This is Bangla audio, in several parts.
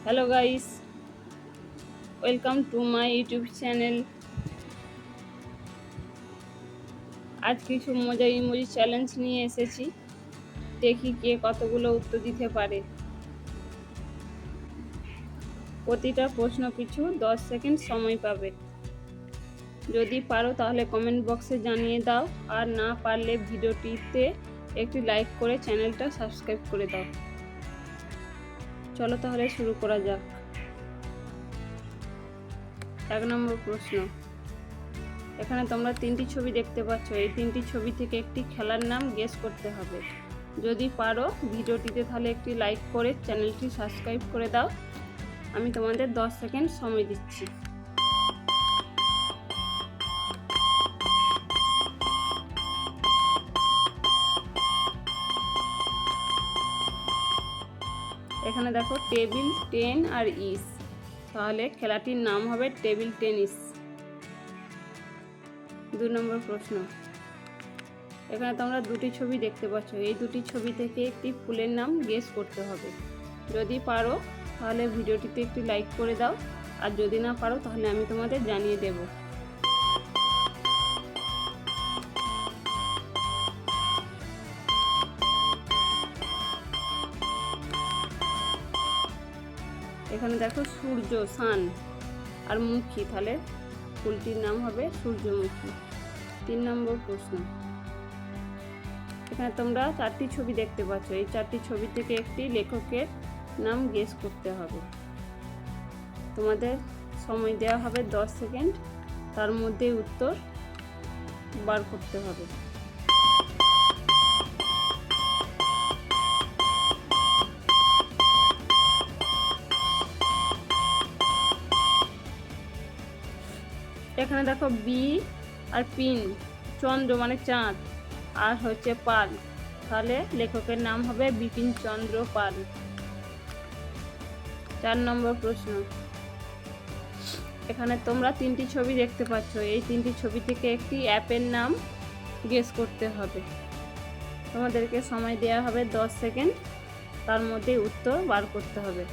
Hello guys, welcome to my YouTube channel. আজ কিছু মজার ইমোজি চ্যালেঞ্জ নিয়ে এসেছি। দেখি কে কতগুলো উত্তর দিতে পারে। প্রতিটা প্রশ্ন পিছু 10 সেকেন্ড সময় পাবে। যদি পারো তাহলে কমেন্ট বক্সে জানিয়ে দাও, আর না পারলে ভিডিওটিতে একটি লাইক করে চ্যানেলটা সাবস্ক্রাইব করে দাও। চলো তাহলে শুরু করা যাক। 1 নম্বর প্রশ্ন। এখানে তোমরা 3টি ছবি দেখতে পাচ্ছ। এই 3টি ছবি থেকে একটি খেলার নাম গেস করতে হবে। যদি পারো ভিডিওটিতে তাহলে একটি লাইক করে চ্যানেলটি সাবস্ক্রাইব করে দাও। আমি তোমাদের 10 সেকেন্ড সময় দিচ্ছি। এখানে দেখো টেবিল, টেন আর ইস, তাহলে খেলাটির নাম হবে টেবিল টেনিস। 2 নম্বর প্রশ্ন। এখানে তোমরা 2টি ছবি দেখতে পাচ্ছ। এই 2টি ছবি থেকে একটি ফুলের নাম গেস করতে হবে। যদি পারো তাহলে ভিডিওটিতে একটি লাইক করে দাও, আর যদি না পারো তাহলে আমি তোমাদের জানিয়ে দেব। এখানে দেখো সূর্য, সান আর মুখী, তাহলে ফুলটির নাম হবে সূর্যমুখী। 3 নম্বর প্রশ্ন। এখানে তোমরা 4টি ছবি দেখতে পাচ্ছ। এই 4টি ছবি থেকে একটি লেখকের নাম গেস করতে হবে। তোমাদের সময় দেওয়া হবে 10 সেকেন্ড, তার মধ্যে উত্তর বার করতে হবে। এখানে দেখো বি আর পিন, চন্দ্র মানে চাঁদ, আর হচ্ছে পাল, তাহলে লেখকের নাম হবে বিপিন চন্দ্র পাল। 4 নম্বর প্রশ্ন। এখানে তোমরা 3টি ছবি দেখতে পাচ্ছ। এই 3টি ছবি থেকে একটি অ্যাপের নাম গেস করতে হবে। তোমাদেরকে সময় দেওয়া হবে 10 সেকেন্ড, তার মধ্যে উত্তর বার করতে হবে।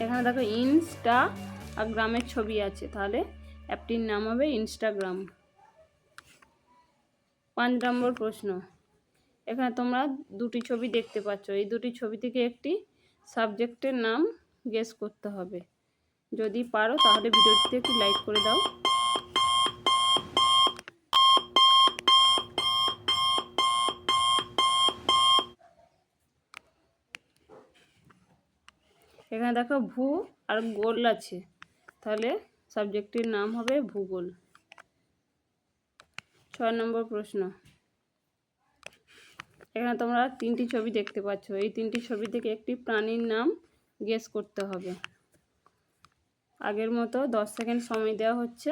এখানে দেখো ইনস্টাগ্রামের ছবি আছে, তাহলে অ্যাপটির নাম হবে ইনস্টাগ্রাম। 5 নম্বর প্রশ্ন। এখানে তোমরা 2টি ছবি দেখতে পাচ্ছ। এই 2টি ছবি থেকে একটি সাবজেক্টের নাম গেস করতে হবে। যদি পারো তাহলে ভিডিওটিতে একটি লাইক করে দাও। এখানে দেখো ভূ আর গোল আছে, তাহলে সাবজেক্টের নাম হবে ভূগোল। 6 নম্বর প্রশ্ন। এখানে তোমরা 3টি ছবি দেখতে পাচ্ছ। এই 3টি ছবি থেকে একটি প্রাণীর নাম গেস করতে হবে। আগের মতো 10 সেকেন্ড সময় দেওয়া হচ্ছে।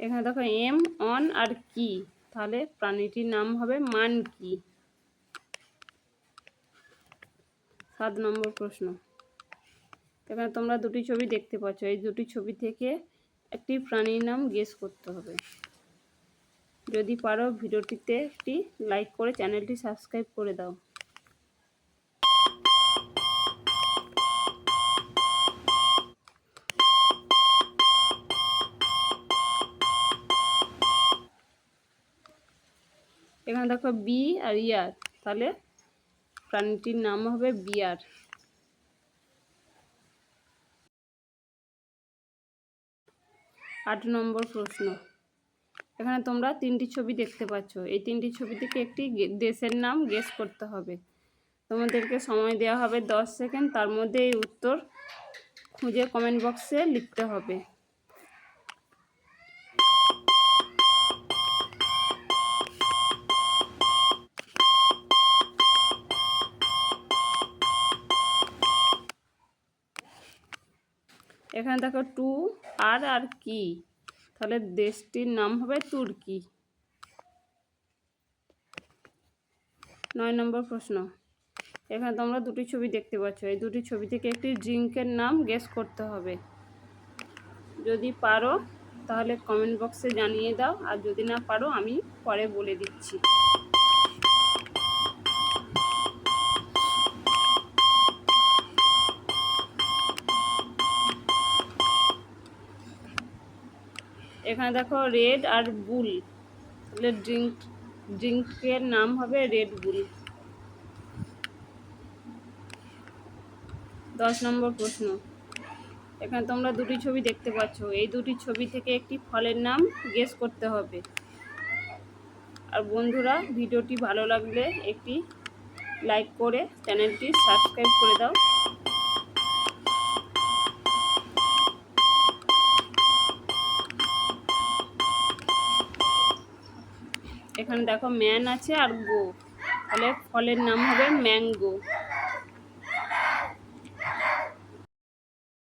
এখানে দেখো এম, অন আর কি, তাহলে প্রাণীটির নাম হবে মানকি। 7 নম্বর প্রশ্ন। এখানে তোমরা 2টি ছবি দেখতে পাচ্ছ। এই 2টি ছবি থেকে একটি প্রাণীর নাম গেস করতে হবে। যদি পারো ভিডিওটিতে একটি লাইক করে চ্যানেলটি সাবস্ক্রাইব করে দাও। এখানে দেখো বি আর ইয়ার, তাহলে প্রাণীটির নাম হবে বিয়ার। 8 নম্বর প্রশ্ন। এখানে তোমরা 3টি ছবি দেখতে পাচ্ছ। এই 3টি ছবি থেকে একটি দেশের নাম গেস করতে হবে। তোমাদেরকে সময় দেওয়া হবে 10 সেকেন্ড, তার মধ্যে এই উত্তর খুঁজে কমেন্ট বক্সে লিখতে হবে। এখানে দেখো টু আর কি, তাহলে দেশটির নাম হবে তুর্কি। 9 নম্বর প্রশ্ন, এখানে তোমরা দুটি ছবি দেখতে পাচ্ছ। এই দুটি ছবি থেকে একটি ড্রিঙ্কের নাম গেস করতে হবে। যদি পারো তাহলে কমেন্ট বক্সে জানিয়ে দাও, আর যদি না পারো আমি পরে বলে দিচ্ছি। এখানে দেখো রেড আর বুল, তাহলে ড্রিঙ্কের নাম হবে রেড বুল। 10 নম্বর প্রশ্ন, এখানে তোমরা দুটি ছবি দেখতে পাচ্ছ। এই দুটি ছবি থেকে একটি ফলের নাম গেস করতে হবে। আর বন্ধুরা, ভিডিওটি ভালো লাগলে একটি লাইক করে চ্যানেলটি সাবস্ক্রাইব করে দাও। এখানে দেখো ম্যান আছে আর গো, তাহলে ফলের নাম হবে ম্যাঙ্গো।